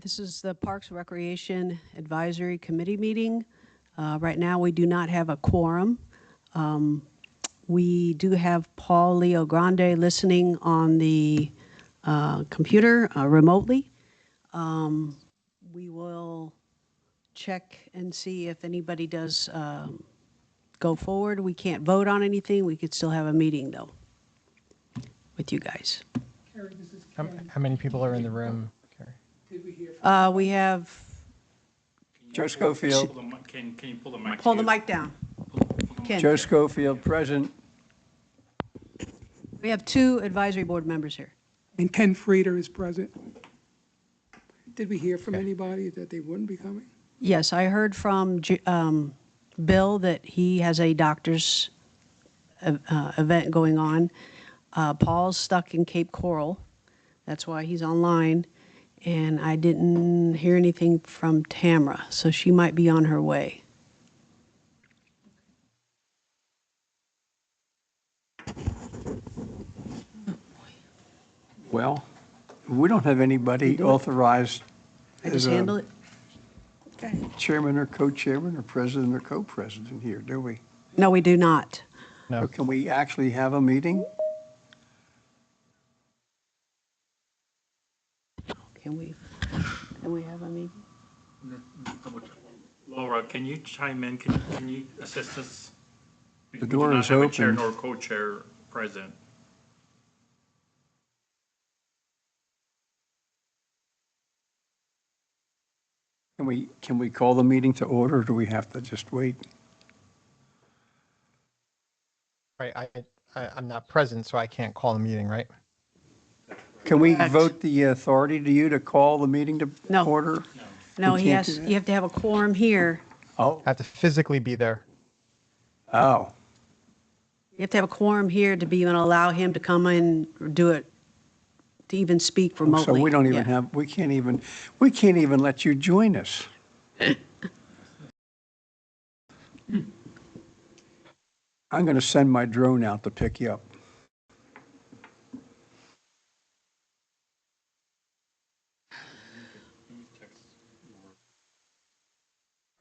This is the Parks and Recreation Advisory Committee meeting. Right now, we do not have a quorum. We do have Paul Leo Grande listening on the computer remotely. We will check and see if anybody does go forward. We can't vote on anything. We could still have a meeting, though, with you guys. Carrie, this is How many people are in the room, Carrie? Did we hear from We have, Joe Schofield. Can you pull the mic? pull the mic down. Ken. Joe Schofield, present. We have 2 advisory board members here. and Ken Frieder is present. Did we hear from anybody that they wouldn't be coming? Yes, I heard from Bill that he has a doctor's event going on. Paul's stuck in Cape Coral. That's why he's online. And I didn't hear anything from Tamara, so she might be on her way. Well, we don't have anybody authorized I just as handle a it? Okay. chairman or co-chairman or president or co-president here, do we? No, we do not. No. So can we actually have a meeting? Can we have a meeting? Laura, can you chime in? Can you assist us? The door is We do not have a chair open. nor co-chair present. Can we call the meeting to order, or do we have to just wait? Right, I'm not present, so I can't call the meeting, right? Can we Correct. vote the authority to you to call the meeting to No. order? No, We he can't has, do that? you have to have a quorum here. Oh, I have to physically be there. oh, You have to have a quorum here to be even allow him to come in or do it, to even speak remotely. so we don't even Yeah. have, we can't even let you join us. I'm going to send my drone out to pick you up.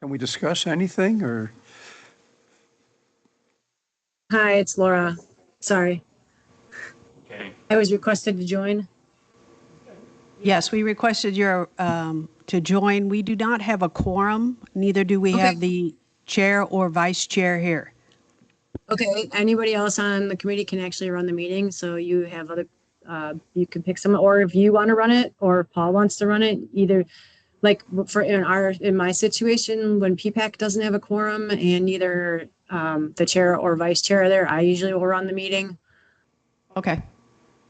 Can we discuss anything, or? Hi, it's Laura. Sorry. Okay. I was requested to join. Yes, we requested your, to join. We do not have a quorum, neither do we Okay. have the chair or vice chair here. Okay, anybody else on the committee can actually run the meeting, so you have other, you can pick someone, or if you want to run it, or if Paul wants to run it, either, like, in my situation, when PPAC doesn't have a quorum and neither, the chair or vice chair are there, I usually will run the meeting. Okay.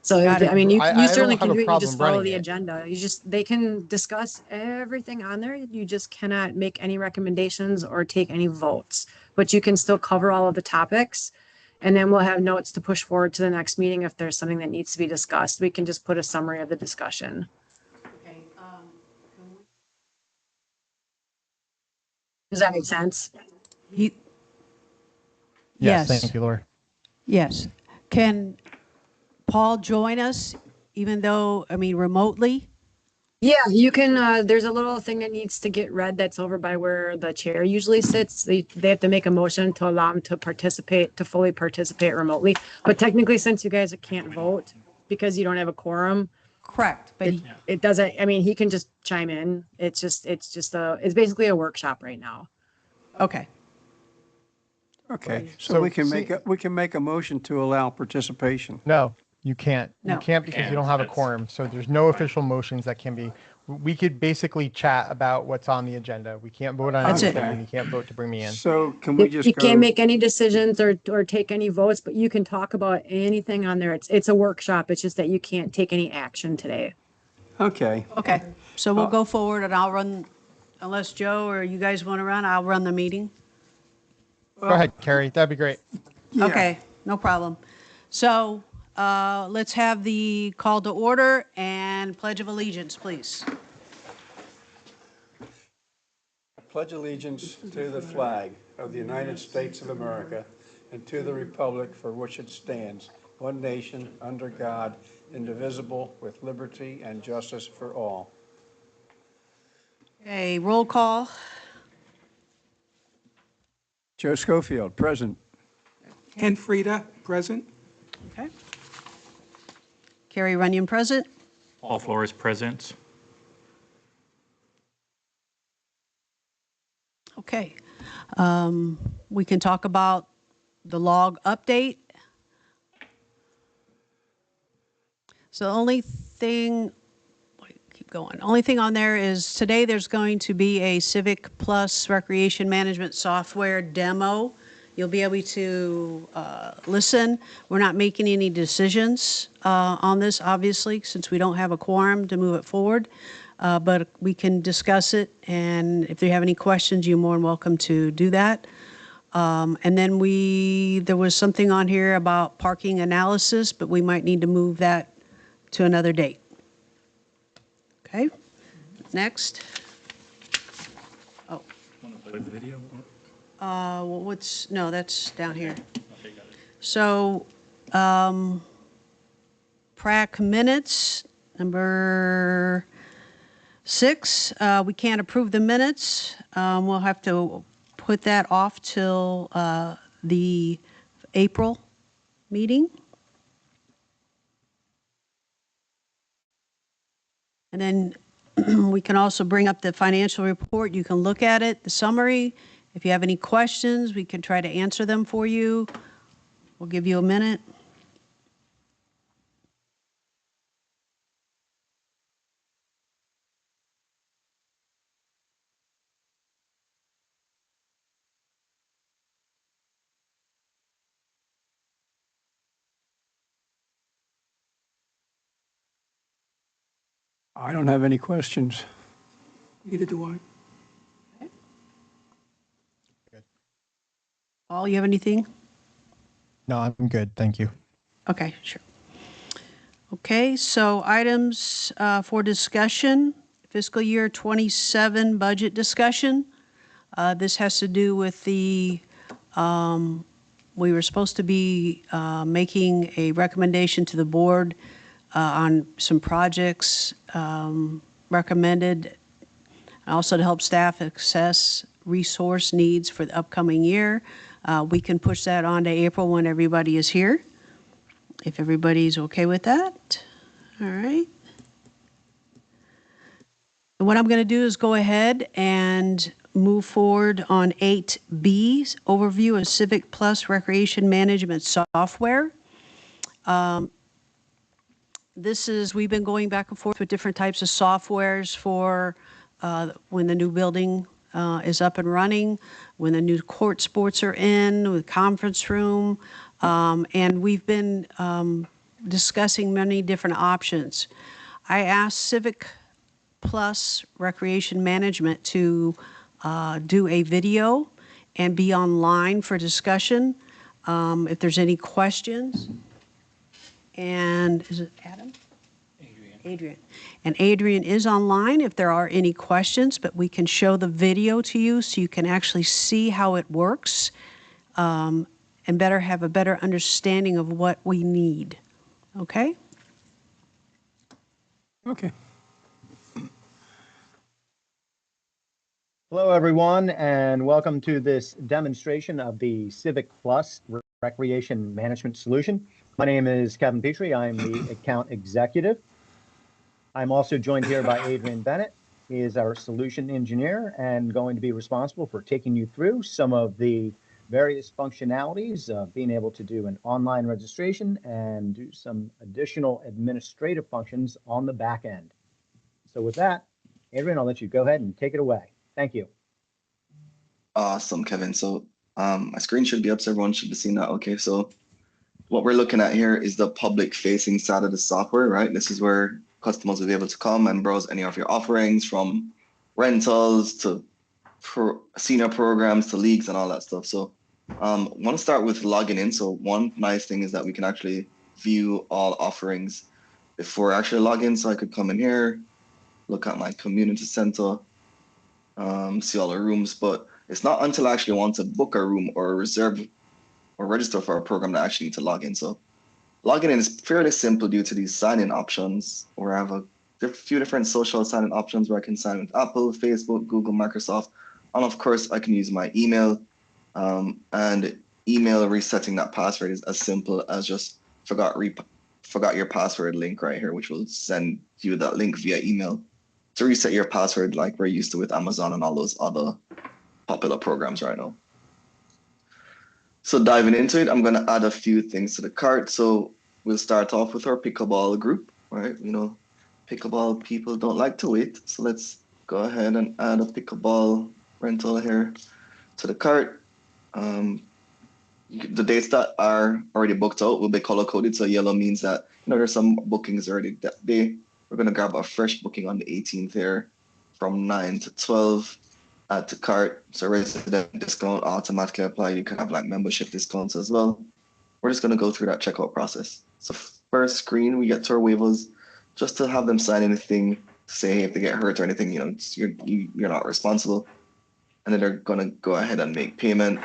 So, Got it. I mean, you I you don't certainly have can a do it, you problem just follow running the it. agenda. They can discuss everything on there. You just cannot make any recommendations or take any votes. But you can still cover all of the topics. And then we'll have notes to push forward to the next meeting if there's something that needs to be discussed. We can just put a summary of the discussion. Okay. Does that make sense? Yes. Yes, thank you, Laura. Yes. Can Paul join us, even though, remotely? Yeah, you can, there's a little thing that needs to get read that's over by where the chair usually sits. They have to make a motion to allow him to participate, to fully participate remotely. But technically, since you guys can't vote because you don't have a quorum, Correct, but it doesn't, I mean, he can just chime in. It's basically a workshop right now. okay. Okay, so So we can see- make a motion to allow participation. No, you can't. No. You can't because you don't have a quorum. So there's no official motions that can be. We could basically chat about what's on the agenda. We can't vote on That's it. anything, and you can't vote to bring me in. So can we just You go? can't make any decisions or take any votes, but you can talk about anything on there. It's a workshop. It's just that you can't take any action today. Okay, Okay. So we'll go forward and I'll run, unless Joe or you guys want to run, I'll run the meeting. Go ahead, Carrie. That'd be great. yeah. Okay, no problem. So let's have the call to order and pledge of allegiance, please. Pledge allegiance to the flag of the United States of America and to the republic for which it stands, one nation, under God, indivisible, with liberty and justice for all. Okay, roll call. Joe Schofield, present. Ken Frida, present. Okay. Carrie Runyon, present. Paul Flores present. Okay. We can talk about the log update. So the only thing, wait, keep going. Only thing on there is today there's going to be a Civic Plus Recreation Management Software demo. You'll be able to listen. We're not making any decisions on this, obviously, since we don't have a quorum to move it forward. But we can discuss it, and if you have any questions, you're more than welcome to do that. And then there was something on here about parking analysis, but we might need to move that to another date. Okay, next. Oh, Want to play the video? well, no, that's down here. Okay, got it. So, PrAC minutes, number 6, we can't approve the minutes. We'll have to put that off till the April meeting. And then we can also bring up the financial report. You can look at it, the summary. If you have any questions, we can try to answer them for you. We'll give you a minute. I don't have any questions. Neither do I. Paul, you have anything? No, I'm good. Thank you. Okay, sure. Okay, so items for discussion, fiscal year 27 budget discussion. This has to do with we were supposed to be making a recommendation to the board on some projects recommended, also to help staff access resource needs for the upcoming year. We can push that on to April when everybody is here, if everybody's okay with that. All right. And what I'm going to do is go ahead and move forward on 8B, overview of Civic Plus Recreation Management Software. We've been going back and forth with different types of softwares for when the new building is up and running, when the new court sports are in, with conference room, and we've been discussing many different options. I asked Civic Plus Recreation Management to do a video and be online for discussion. If there's any questions. And is it Adam? Adrian. And Adrian is online if there are any questions, but we can show the video to you so you can actually see how it works and have a better understanding of what we need. Okay? Okay. Hello, everyone, and welcome to this demonstration of the Civic Plus Recreation Management Solution. My name is Kevin Petrie. I'm the account executive. I'm also joined here by Adrian Bennett. He is our solution engineer and going to be responsible for taking you through some of the various functionalities of being able to do an online registration and do some additional administrative functions on the back end. So with that, Adrian, I'll let you go ahead and take it away. Thank you. Awesome, Kevin. So my screen should be up, so everyone should be seeing that. Okay, so what we're looking at here is the public facing side of the software, right? This is where customers will be able to come and browse any of your offerings, from rentals to senior programs to leagues and all that stuff. So I want to start with logging in. So one nice thing is that we can actually view all offerings before I actually log in. So I could come in here, look at my community center, see all the rooms, but it's not until I actually want to book a room or reserve or register for a program that I actually need to log in. So logging in is fairly simple due to these sign-in options, where I have a There are a few different social sign-in options where I can sign with Apple, Facebook, Google, Microsoft, and of course I can use my email. And email resetting that password is as simple as just forgot your password link right here, which will send you that link via email to reset your password like we're used to with Amazon and all those other popular programs right now. So diving into it, I'm going to add a few things to the cart. So we'll start off with our pickleball group, right? You know, pickleball people don't like to wait. So let's go ahead and add a pickleball rental here to the cart. The dates that are already booked out will be color coded. So yellow means that, you know, there's some bookings already that day. We're going to grab a fresh booking on the 18th here from 9 to 12. Add to cart. So resident discount automatically apply. You can have like membership discounts as well. We're just going to go through that checkout process. So first screen, we get to our waivers just to have them sign anything to say, hey, if they get hurt or anything, you know, you're not responsible. And then they're going to go ahead and make payment.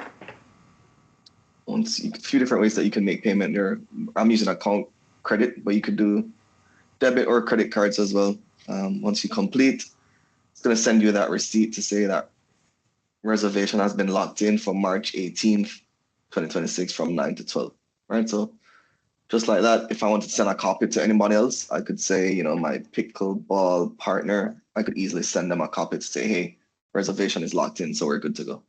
A few different ways that you can make payment there. I'm using account credit, but you could do debit or credit cards as well. Once you complete, it's going to send you that receipt to say that reservation has been locked in for March 18th, 2026 from 9 to 12, right? So just like that, if I wanted to send a copy to anybody else, I could say, you know, my pickleball partner, I could easily send them a copy to say, hey, reservation is locked in, so we're good to go.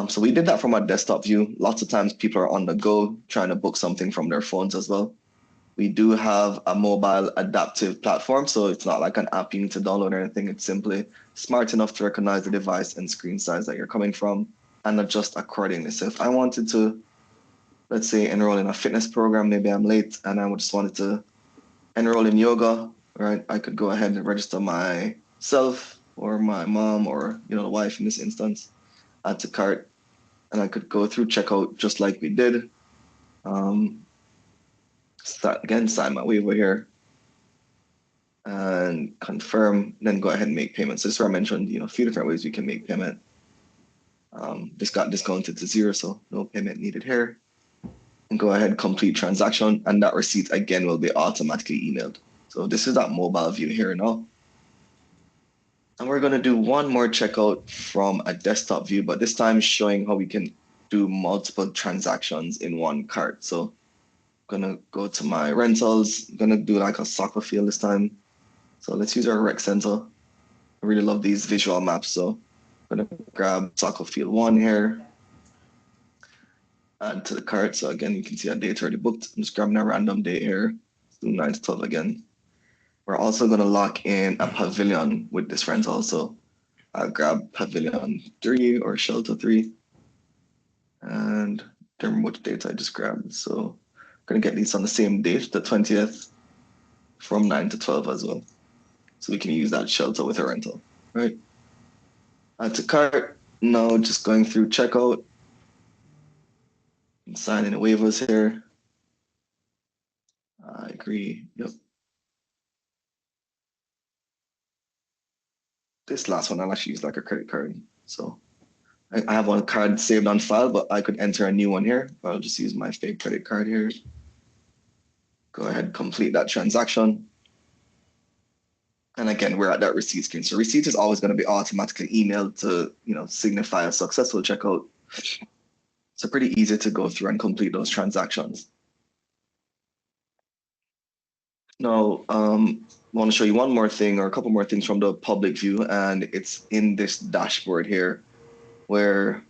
So we did that from our desktop view. Lots of times people are on the go trying to book something from their phones as well. We do have a mobile adaptive platform, so it's not like an app you need to download or anything. It's simply smart enough to recognize the device and screen size that you're coming from and adjust accordingly. So if I wanted to, let's say, enroll in a fitness program, maybe I'm late and I just wanted to enroll in yoga, right? I could go ahead and register myself or my mom or, you know, the wife in this instance, add to cart, and I could go through checkout just like we did. Start again, sign my waiver here and confirm, then go ahead and make payment. So this is where I mentioned, you know, a few different ways we can make payment. This got discounted to 0, so no payment needed here. And go ahead, complete transaction, and that receipt again will be automatically emailed. So this is that mobile view here now. And we're going to do one more checkout from a desktop view, but this time showing how we can do multiple transactions in one cart. So I'm going to go to my rentals. I'm going to do like a soccer field this time. So let's use our rec center. I really love these visual maps. So I'm going to grab soccer field 1 here, add to the cart. So again, you can see a date already booked. I'm just grabbing a random date here. Let's do 9 to 12 again. We're also going to lock in a pavilion with this rental. So I'll grab pavilion 3 or shelter 3 and determine which dates I just grabbed. So I'm going to get these on the same date, the 20th, from 9 to 12 as well. So we can use that shelter with a rental, right? Add to cart. Now just going through checkout and signing the waivers here. I agree. Yep. This last one I'll actually use like a credit card. So I have one card saved on file, but I could enter a new one here. I'll just use my fake credit card here. Go ahead, complete that transaction. And again, we're at that receipt screen. So receipt is always going to be automatically emailed to, you know, signify a successful checkout. So pretty easy to go through and complete those transactions. Now, I want to show you one more thing or a couple more things from the public view, and it's in this dashboard here where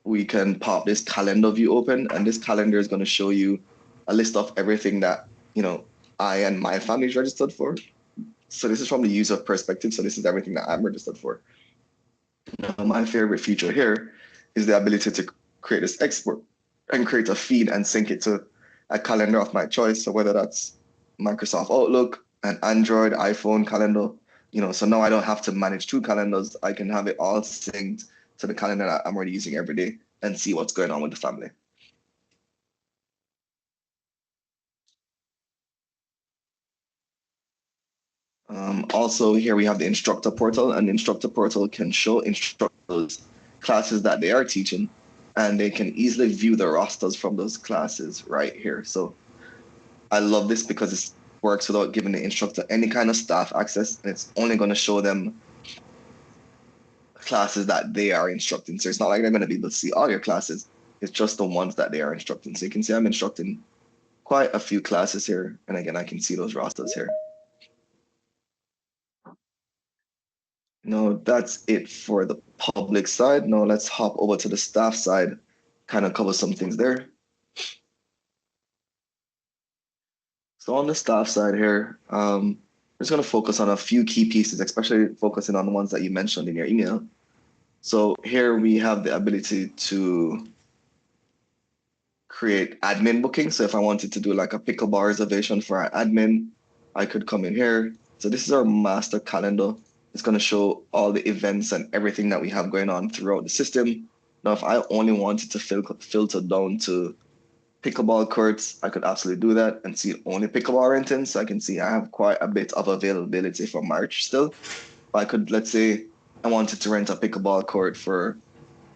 we can pop this calendar view open, and this calendar is going to show you a list of everything that, you know, I and my family is registered for. So this is from the user perspective. So this is everything that I'm registered for. Now, my favorite feature here is the ability to create this export and create a feed and sync it to a calendar of my choice. So whether that's Microsoft Outlook, an Android, iPhone calendar, you know, so now I don't have to manage 2 calendars. I can have it all synced to the calendar that I'm already using every day and see what's going on with the family. Also here we have the instructor portal, and the instructor portal can show instructors classes that they are teaching, and they can easily view the rosters from those classes right here. So I love this because it's works without giving the instructor any kind of staff access, and it's only going to show them classes that they are instructing. So it's not like they're going to be able to see all your classes. It's just the ones that they are instructing. So you can see I'm instructing quite a few classes here. And again, I can see those rosters here. No, that's it for the public side. Now let's hop over to the staff side, kind of cover some things there. So on the staff side here, I'm just going to focus on a few key pieces, especially focusing on the ones that you mentioned in your email. So here we have the ability to create admin bookings. So if I wanted to do like a pickleball reservation for our admin, I could come in here. So this is our master calendar. It's going to show all the events and everything that we have going on throughout the system. Now, if I only wanted to filter down to pickleball courts, I could absolutely do that and see only pickleball rentings. So I can see I have quite a bit of availability for March still. I could, let's say I wanted to rent a pickleball court for,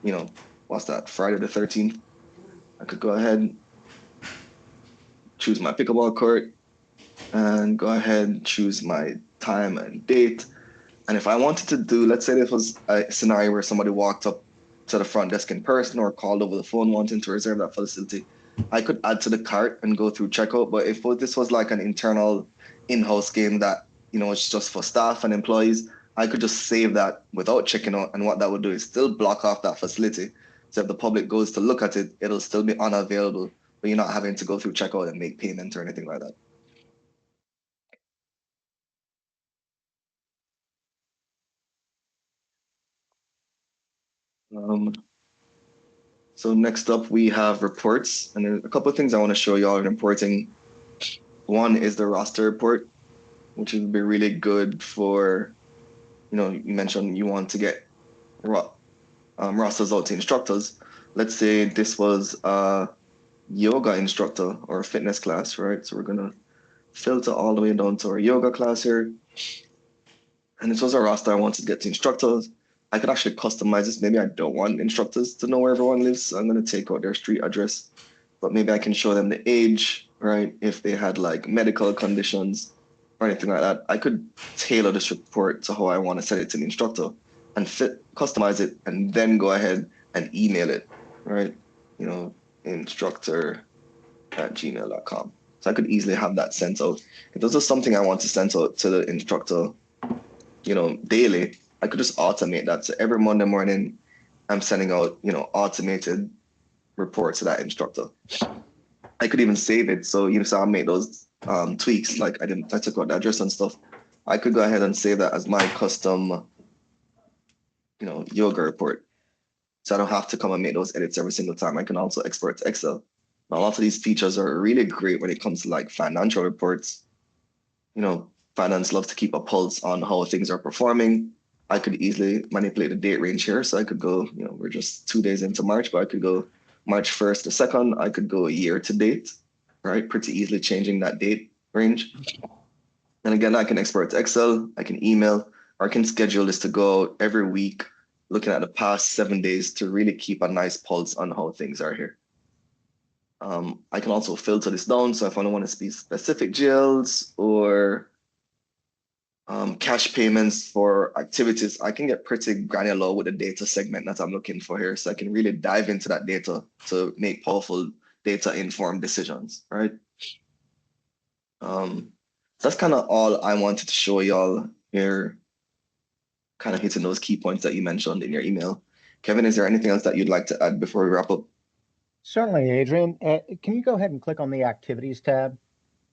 you know, what's that, Friday the 13th. I could go ahead, choose my pickleball court, and go ahead and choose my time and date. And if I wanted to do, let's say this was a scenario where somebody walked up to the front desk in person or called over the phone wanting to reserve that facility, I could add to the cart and go through checkout. But if this was like an internal in-house game that, you know, it's just for staff and employees, I could just save that without checking out. And what that would do is still block off that facility. So if the public goes to look at it, it'll still be unavailable, but you're not having to go through checkout and make payment or anything like that. So next up, we have reports, and there's a couple of things I want to show y'all in reporting. One is the roster report, which would be really good for, you know, you mentioned you want to get rosters out to instructors. Let's say this was a yoga instructor or a fitness class, right? So we're gonna filter all the way down to our yoga class here. And this was a roster I wanted to get to instructors. I could actually customize this. Maybe I don't want instructors to know where everyone lives. So I'm going to take out their street address, but maybe I can show them the age, right? If they had like medical conditions or anything like that, I could tailor this report to how I want to send it to the instructor and customize it, and then go ahead and email it, right? You know, instructor@gmail.com. So I could easily have that sent out. If this is something I want to send out to the instructor, you know, daily, I could just automate that. So every Monday morning, I'm sending out, you know, automated reports to that instructor. I could even save it. So, you know, so I'll make those tweaks. Like I took out the address and stuff. I could go ahead and save that as my custom, you know, yoga report. So I don't have to come and make those edits every single time. I can also export to Excel. Now, a lot of these features are really great when it comes to like financial reports. You know, finance loves to keep a pulse on how things are performing. I could easily manipulate the date range here. So I could go, you know, we're just 2 days into March, but I could go March 1st to 2nd. I could go year to date, right? Pretty easily changing that date range. And again, I can export to Excel, I can email, or I can schedule this to go every week, looking at the past 7 days to really keep a nice pulse on how things are here. I can also filter this down. So if I don't want to see specific jails or cash payments for activities, I can get pretty granular with the data segment that I'm looking for here. So I can really dive into that data to make powerful data informed decisions, right? So that's kind of all I wanted to show y'all here, kind of hitting those key points that you mentioned in your email. Kevin, is there anything else that you'd like to add before we wrap up? Certainly, Adrian. Can you go ahead and click on the Activities tab?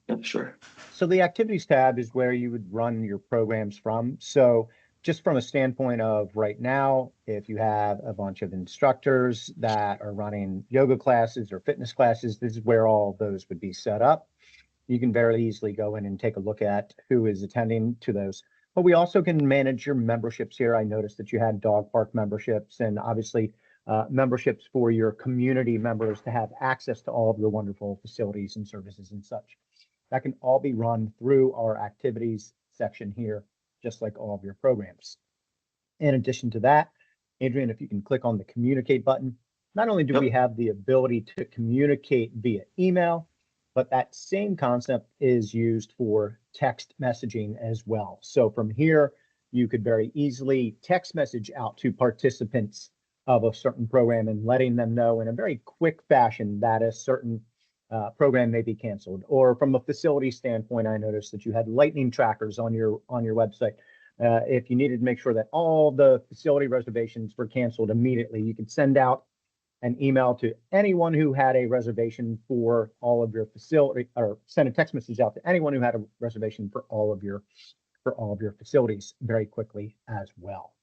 Yeah, sure. So the Activities tab is where you would run your programs from. So just from a standpoint of right now, if you have a bunch of instructors that are running yoga classes or fitness classes, this is where all of those would be set up. You can very easily go in and take a look at who is attending to those. But we also can manage your memberships here. I noticed that you had dog park memberships and obviously memberships for your community members to have access to all of your wonderful facilities and services and such. That can all be run through our activities section here, just like all of your programs. In addition to that, Adrian, if you can click on the communicate button, not only do we have the ability to communicate via email, but that same concept is used for text messaging as well. So from here, you could very easily text message out to participants of a certain program and letting them know in a very quick fashion that a certain program may be canceled. Or from a facility standpoint, I noticed that you had lightning trackers on your website. If you needed to make sure that all the facility reservations were canceled immediately, you could send out an email to anyone who had a reservation for all of your facility, or send a text message out to anyone who had a reservation for all of your facilities very quickly as well.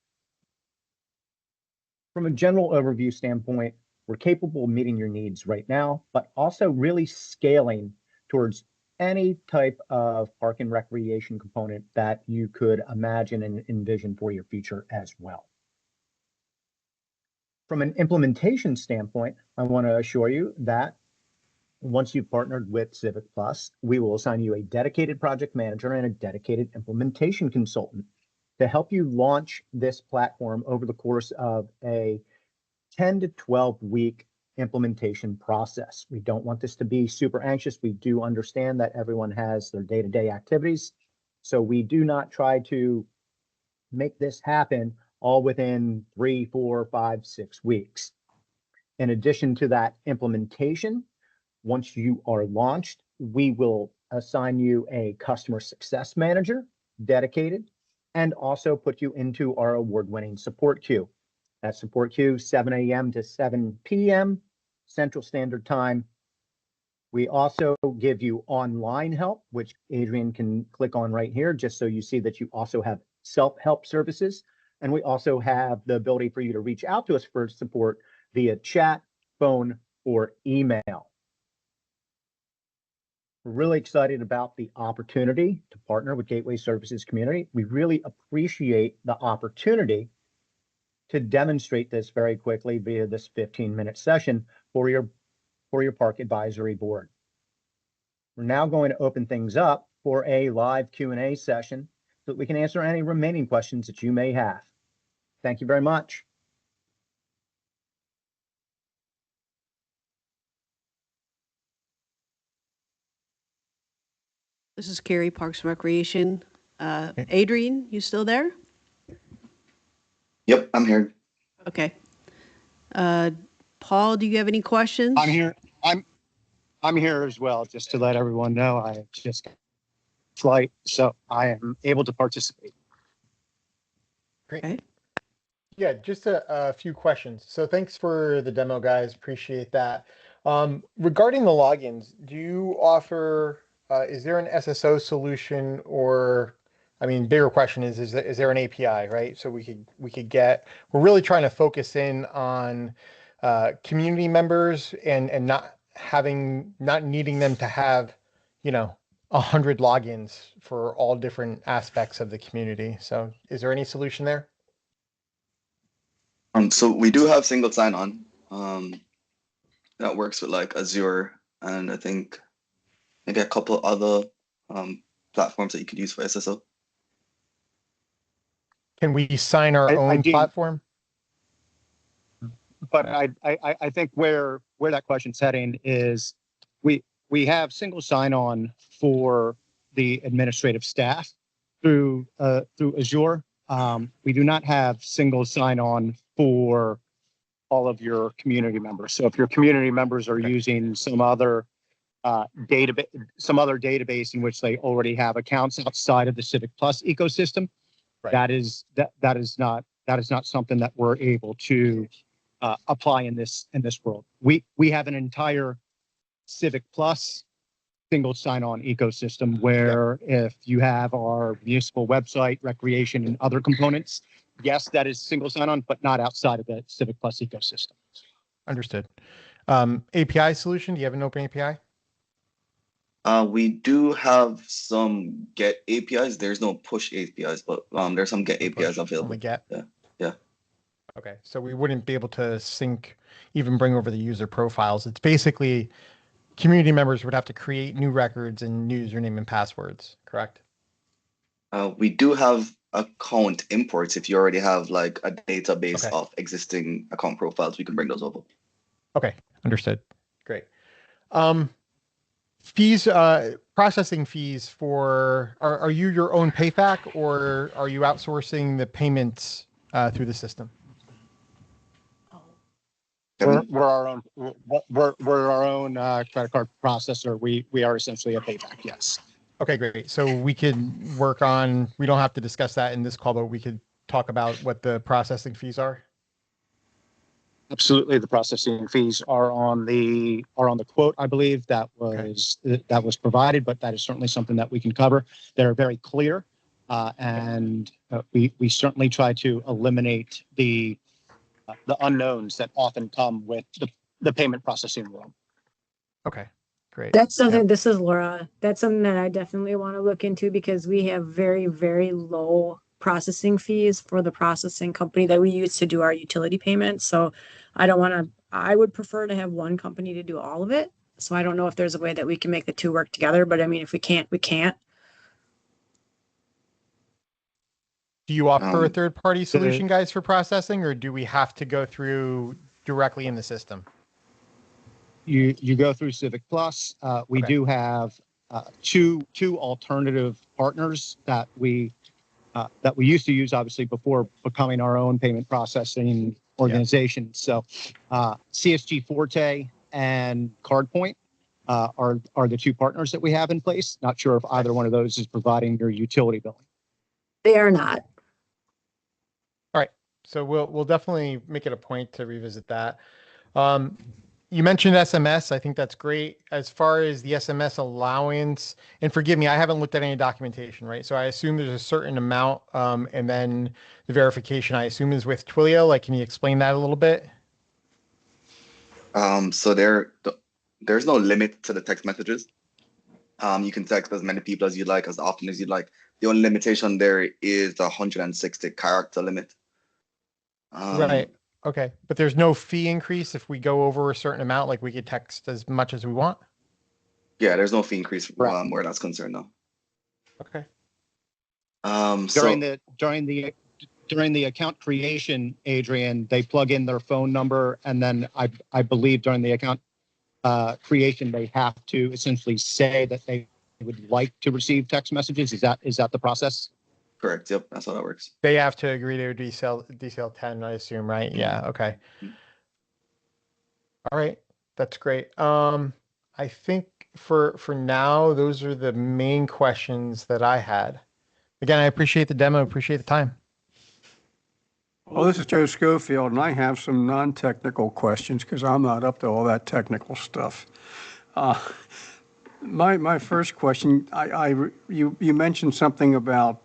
From a general overview standpoint, we're capable of meeting your needs right now, but also really scaling towards any type of park and recreation component that you could imagine and envision for your future as well. From an implementation standpoint, I want to assure you that once you've partnered with Civic Plus, we will assign you a dedicated project manager and a dedicated implementation consultant to help you launch this platform over the course of a 10 to 12 week implementation process. We don't want this to be super anxious. We do understand that everyone has their day-to-day activities. So we do not try to make this happen all within 3, 4, 5, 6 weeks. In addition to that implementation, once you are launched, we will assign you a customer success manager dedicated and also put you into our award-winning support queue. That support queue, 7 a.m. to 7 p.m. Central Standard Time. We also give you online help, which Adrian can click on right here, just so you see that you also have self-help services. And we also have the ability for you to reach out to us for support via chat, phone, or email. We're really excited about the opportunity to partner with Gateway Services Community. We really appreciate the opportunity to demonstrate this very quickly via this 15-minute session for your park advisory board. We're now going to open things up for a live Q&A session so that we can answer any remaining questions that you may have. Thank you very much. This is Carrie, Parks and Recreation. Adrian, you still there? Yep, I'm here. Okay. Paul, do you have any questions? I'm here. I'm here as well, just to let everyone know I just got a flight, so I am able to participate. Great. Okay. Yeah, just a few questions. So thanks for the demo, guys. Appreciate that. Regarding the logins, do you offer, is there an SSO solution, or, I mean, bigger question is there an API, right? So we could get, we're really trying to focus in on community members and not needing them to have, 100 logins for all different aspects of the community. So is there any solution there? So we do have single sign-on that works with like Azure, and I think maybe a couple other platforms that you could use for SSO. Can we sign our own platform? But I think where that question's heading is we have single sign-on for the administrative staff through Azure. We do not have single sign-on for all of your community members. So if your community members are using some other database in which they already have accounts outside of the Civic Plus ecosystem, Right. that is not something that we're able to apply in this world. We have an entire Civic Plus single sign-on ecosystem where if you have our municipal website, recreation, and other components, yes, that is single sign-on, but not outside of the Civic Plus ecosystem. Understood. API solution, do you have an open API? We do have some GET APIs. There's no push APIs, but there's some GET APIs available. Only GET? Yeah. Okay, so we wouldn't be able to sync, even bring over the user profiles. It's basically community members would have to create new records and new username and passwords, correct? We do have account imports. If you already have like a database Okay. of existing account profiles, we can bring those over. Okay, understood. Great. fees, processing fees for, are you your own PayFac or are you outsourcing the payments through the system? Kevin? We're our own, we're our own credit card processor. We are essentially a payback, yes. Okay, great. So we could work on, we don't have to discuss that in this call, but we could talk about what the processing fees are. Absolutely. The processing fees are on the quote, I believe, that was provided, but that is certainly something that we can cover. They're very clear. And we certainly try to eliminate the unknowns that often come with the payment processing world. Okay, great. That's Yeah. something, this is Laura. That's something that I definitely want to look into because we have very, very low processing fees for the processing company that we use to do our utility payments. So I don't want to, I would prefer to have one company to do all of it. So I don't know if there's a way that we can make the two work together, but I mean, if we can't, we can't. Do you offer a Um, third-party solution, guys, for processing, or do we have to go through directly in the system? You go through Civic Plus. We Okay. do have two alternative partners that we used to use, obviously, before becoming our own payment processing organization. So CSG Forte and CardPoint are the two partners that we have in place. Not sure if either one of those is providing your utility billing. They are not. All right. So we'll definitely make it a point to revisit that. You mentioned SMS. I think that's great. As far as the SMS allowance, and forgive me, I haven't looked at any documentation, right? So I assume there's a certain amount, and then the verification, I assume, is with Twilio. Like, can you explain that a little bit? So there's no limit to the text messages. You can text as many people as you like, as often as you like. The only limitation there is the 160 character limit. Right. Okay. But there's no fee increase if we go over a certain amount, like we could text as much as we want? Yeah, there's no fee increase Right. where that's concerned, no. Okay. During the account creation, Adrian, they plug in their phone number, and then I believe during the account creation, they have to essentially say that they would like to receive text messages. Is that the process? Correct. Yep, that's how that works. They have to agree to DCL 10, I assume, right? Yeah. Okay. All right. That's great. I think for now, those are the main questions that I had. Again, I appreciate the demo. Appreciate the time. Well, this is Joe Schofield, and I have some non-technical questions because I'm not up to all that technical stuff. My first question, you mentioned something about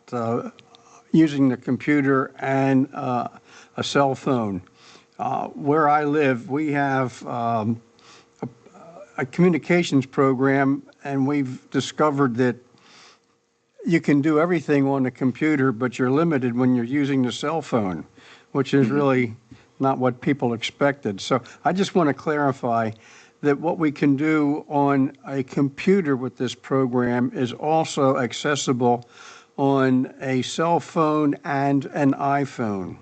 using the computer and a cell phone. Where I live, we have a communications program, and we've discovered that you can do everything on the computer, but you're limited when you're using the cell phone, which is really not what people expected. So I just want to clarify that what we can do on a computer with this program is also accessible on a cell phone and an iPhone.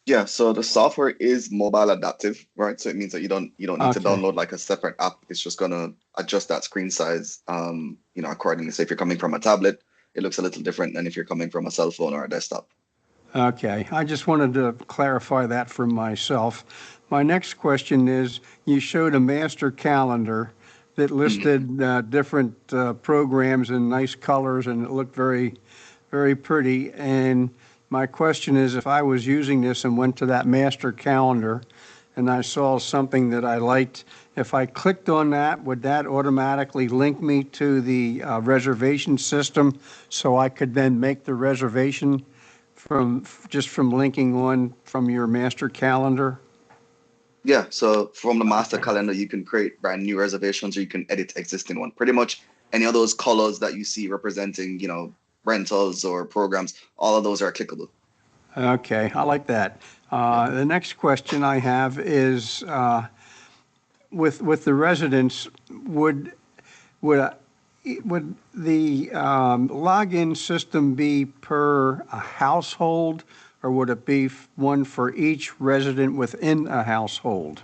Yeah, so the software is mobile adaptive, right? So it means that you don't need to Okay. download like a separate app. It's just gonna adjust that screen size, accordingly. So if you're coming from a tablet, it looks a little different than if you're coming from a cell phone or a desktop. Okay, I just wanted to clarify that for myself. My next question is, you showed a master calendar that listed different programs in nice colors, and it looked very, very pretty. And my question is, if I was using this and went to that master calendar and I saw something that I liked, if I clicked on that, would that automatically link me to the reservation system so I could then make the reservation from linking on from your master calendar? Yeah, so from the master calendar, you can create brand new reservations or you can edit existing one. Pretty much any of those colors that you see representing, rentals or programs, all of those are clickable. Okay, I like that. The next question I have is, with the residents, would the login system be per a household, or would it be one for each resident within a household?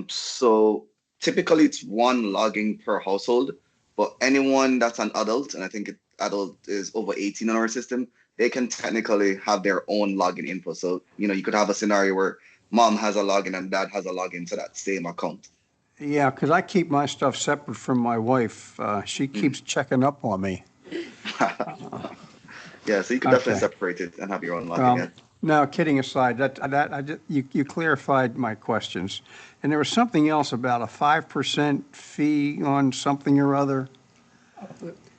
So typically it's one logging per household, but anyone that's an adult, and I think adult is over 18 in our system, they can technically have their own login info. So, you could have a scenario where mom has a login and dad has a login to that same account. Yeah, because I keep my stuff separate from my wife. She keeps checking up on me. Yeah, so you could definitely Okay. separate it and have your own login. Yeah. No, kidding aside, you clarified my questions. And there was something else about a 5% fee on something or other.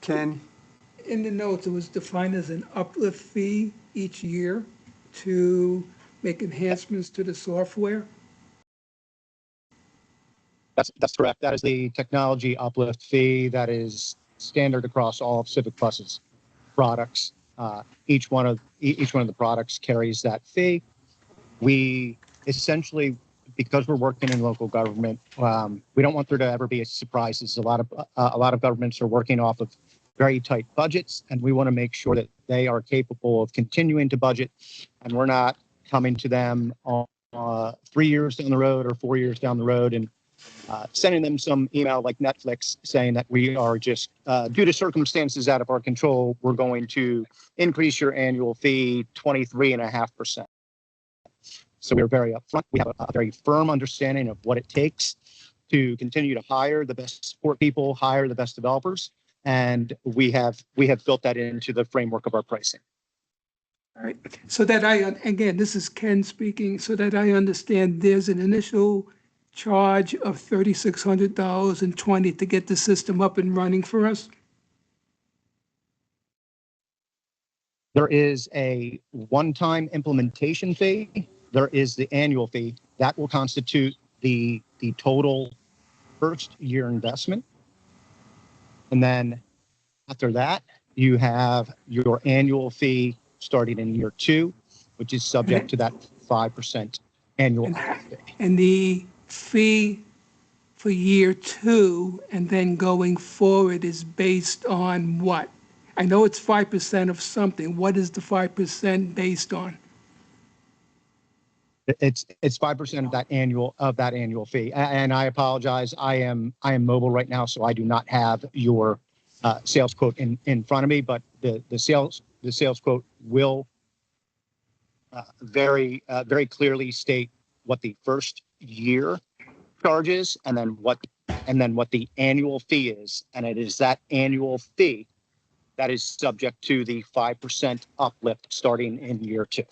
Ken? In the notes, it was defined as an uplift fee each year to make enhancements to the software. That's correct. That is the technology uplift fee that is standard across all of Civic Plus's products. Each one of the products carries that fee. We essentially, because we're working in local government, we don't want there to ever be surprises. A lot of governments are working off of very tight budgets, and we want to make sure that they are capable of continuing to budget, and we're not coming to them on 3 years down the road or 4 years down the road and sending them some email like Netflix saying that we are just, due to circumstances out of our control, we're going to increase your annual fee 23.5%. So we're very upfront. We have a very firm understanding of what it takes to continue to hire the best support people, hire the best developers, and we have built that into the framework of our pricing. All right, so that again, this is Ken speaking, so that I understand, there's an initial charge of $3,600 to get the system up and running for us? There is a one-time implementation fee. There is the annual fee. That will constitute the total first year investment. And then after that, you have your annual fee starting in year 2, which is subject to that 5% annual fee. And the fee for year 2 and then going forward is based on what? I know it's 5% of something. What is the 5% based on? It's 5% of that annual fee. And I apologize. I am mobile right now, so I do not have your sales quote in front of me. But the sales quote will very clearly state what the first year charges and then what the annual fee is. And it is that annual fee that is subject to the 5% uplift starting in year 2.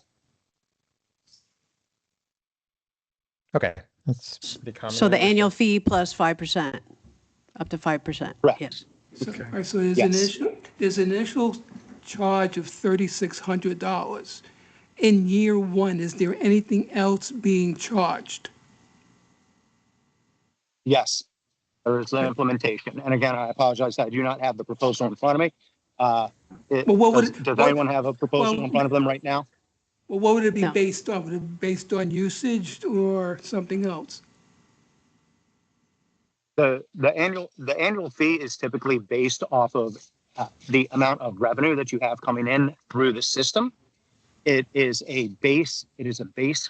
Okay. That's becoming So the annual fee plus 5%, up to 5%. Correct. Yes. So, all right, so there's Yes. there's an initial charge of $3,600. In year 1, is there anything else being charged? Yes, there is the implementation. And again, I apologize, I do not have the proposal in front of me. Well, Does anyone have a proposal in front of them right now? Well, what would it be No. based on? Would it be based on usage or something else? The annual fee is typically based off of the amount of revenue that you have coming in through the system. It is a base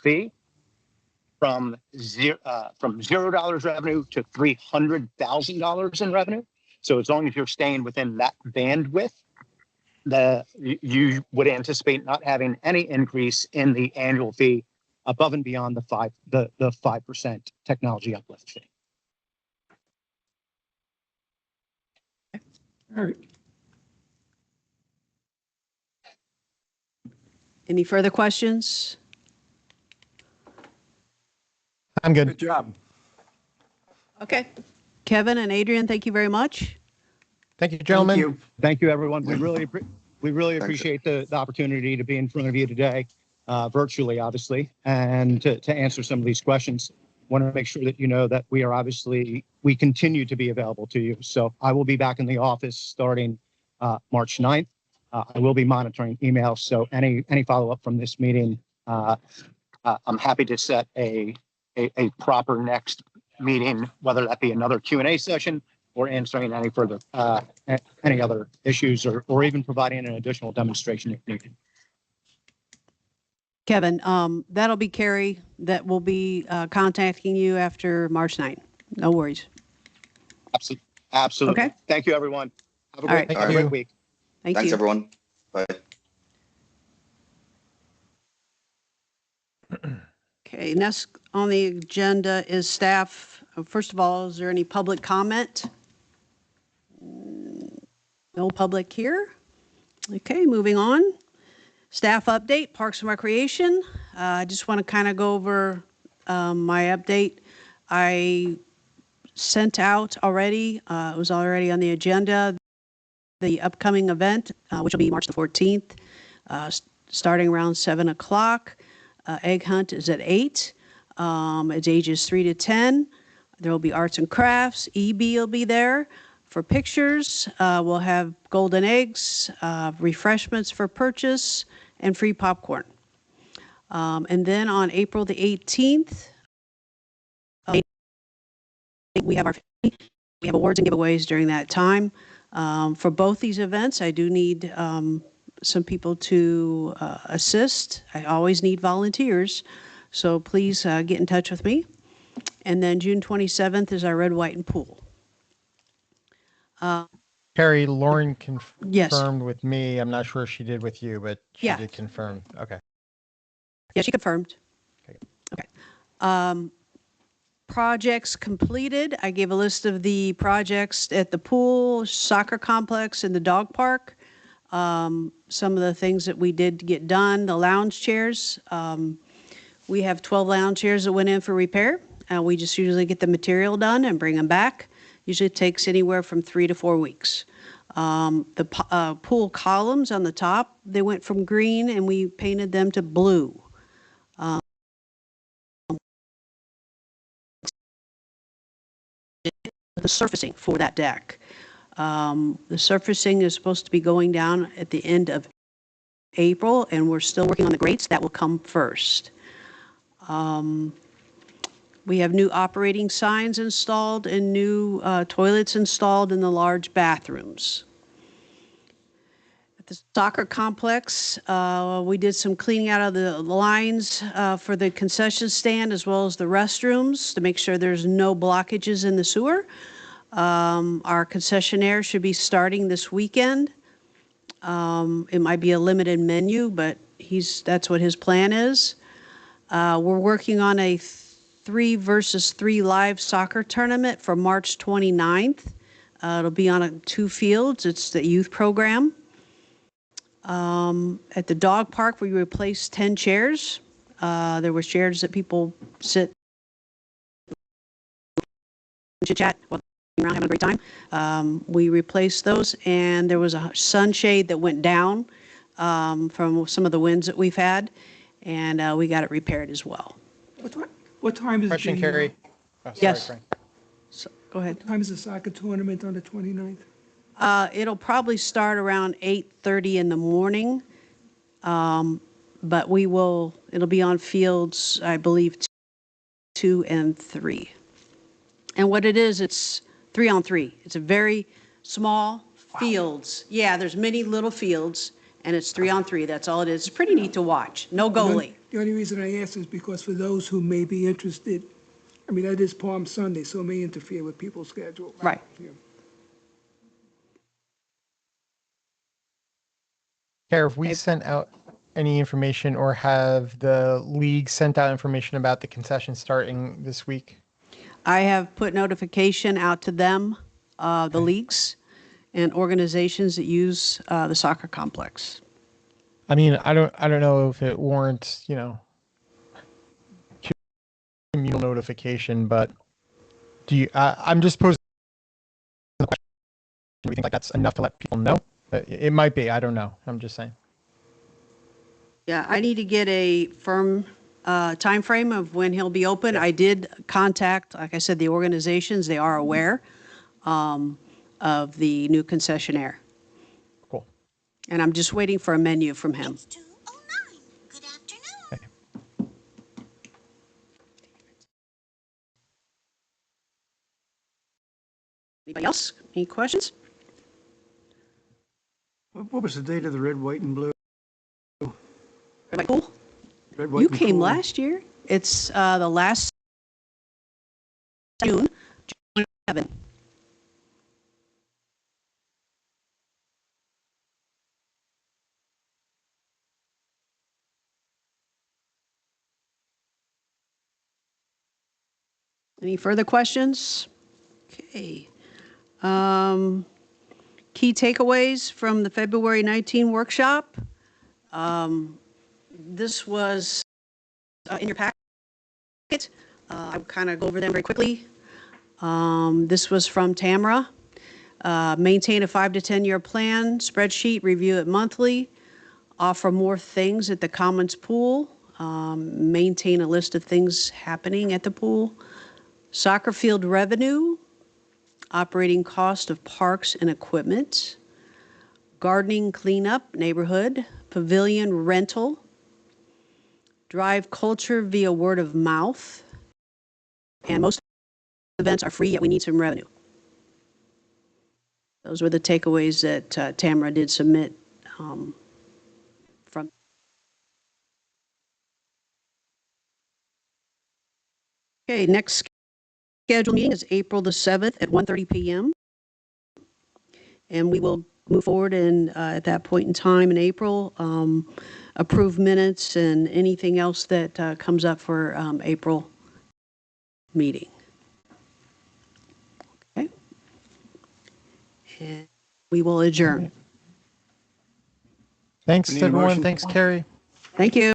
fee from $0 revenue to $300,000 in revenue. So as long as you're staying within that bandwidth, you would anticipate not having any increase in the annual fee above and beyond the 5% technology uplift fee. All right. Any further questions? I'm good. Good job. Okay. Kevin and Adrian, thank you very much. Thank you, gentlemen. Thank you. Thank you, everyone. We really appreciate the opportunity to be in front of you today, virtually, obviously, and to answer some of these questions. Want to make sure that you know that we continue to be available to you. So I will be back in the office starting March 9th. I will be monitoring emails. So any follow-up from this meeting, I'm happy to set a proper next meeting, whether that be another Q&A session or answering any other issues or even providing an additional demonstration if needed. Kevin, that'll be Carrie that will be contacting you after March 9th. No worries. Absolutely. Absolutely. Okay. Thank you, everyone. Have a All right. great, Thank great you. week. Thank Thanks, you. everyone. Bye. Okay, next on the agenda is staff. First of all, is there any public comment? No public here. Okay, moving on. Staff update, Parks and Recreation. I just want to kind of go over my update. I sent out already, it was already on the agenda, the upcoming event, which will be March the 14th, starting around 7 o'clock. Egg hunt is at 8. It's ages 3 to 10. There will be arts and crafts. EB will be there for pictures. We'll have golden eggs, refreshments for purchase, and free popcorn. And then on April the 18th, we have awards and giveaways during that time. For both these events, I do need some people to assist. I always need volunteers, so please get in touch with me. And then June 27th is our red, white, and pool. Carrie, Lauren Yes. confirmed with me. I'm not sure if she did with you, but she Yeah. did confirm. Okay. Yeah, she confirmed. Okay. Okay. Projects completed. I gave a list of the projects at the pool, soccer complex, and the dog park. Some of the things that we did get done, the lounge chairs. We have 12 lounge chairs that went in for repair. We just usually get the material done and bring them back. Usually it takes anywhere from 3 to 4 weeks. The pool columns on the top, they went from green and we painted them to blue. The surfacing for that deck. The surfacing is supposed to be going down at the end of April, and we're still working on the grates. That will come first. We have new operating signs installed and new toilets installed in the large bathrooms. At the soccer complex, we did some cleaning out of the lines for the concession stand as well as the restrooms to make sure there's no blockages in the sewer. Our concessionaire should be starting this weekend. It might be a limited menu, but that's what his plan is. We're working on a 3 versus 3 live soccer tournament for March 29th. It'll be on 2 fields. It's the youth program. At the dog park, we replaced 10 chairs. There were chairs that people sit, chit-chat, around having a great time. We replaced those, and there was a sunshade that went down from some of the winds that we've had, and we got it repaired as well. What time is Question, the, Carrie. Oh, sorry, Yes. Frank. So, go ahead. what time is the soccer tournament on the 29th? It'll probably start around 8:30 in the morning, but it'll be on fields, I believe, 2 and 3. And what it is, it's 3-on-3. It's a very small fields. Yeah, there's many little fields, and it's 3-on-3. That's all it is. It's pretty neat to watch. No goalie. The only reason I ask is because for those who may be interested, I mean, that is Palm Sunday, so it may interfere with people's schedule. Right. Yeah. Carrie, have we Okay. sent out any information or have the league sent out information about the concession starting this week? I have put notification out to them, the leagues and organizations that use the soccer complex. I mean, I don't know if it warrants, communal notification, but I'm just posing the question. Do we think like that's enough to let people know? It might be. I don't know. I'm just saying. Yeah, I need to get a firm time frame of when he'll be open. I did contact, like I said, the organizations. They are aware of the new concessionaire. Cool. And I'm just waiting for a menu from him. 209. Good afternoon. Okay. Anybody else? Any questions? What was the date of the red, white, and blue? Everybody cool? Red, white, You and came cool. last year. It's the last June Kevin. Any further questions? Okay. Key takeaways from the February 19 workshop. This was in your packet. I'll kind of go over them very quickly. This was from Tamara. Maintain a 5 to 10 year plan, spreadsheet, review it monthly, offer more things at the Commons pool, maintain a list of things happening at the pool, soccer field revenue, operating cost of parks and equipment, gardening cleanup, neighborhood, pavilion rental, drive culture via word of mouth, and most events are free, yet we need some revenue. Those were the takeaways that Tamara did submit from. Okay, next scheduled meeting is April the 7th at 1:30 p.m. And we will move forward and at that point in time in April, approve minutes and anything else that comes up for April meeting. Okay. And we will adjourn. Thanks, We need a everyone. motion. Thanks, Carrie. Thank you.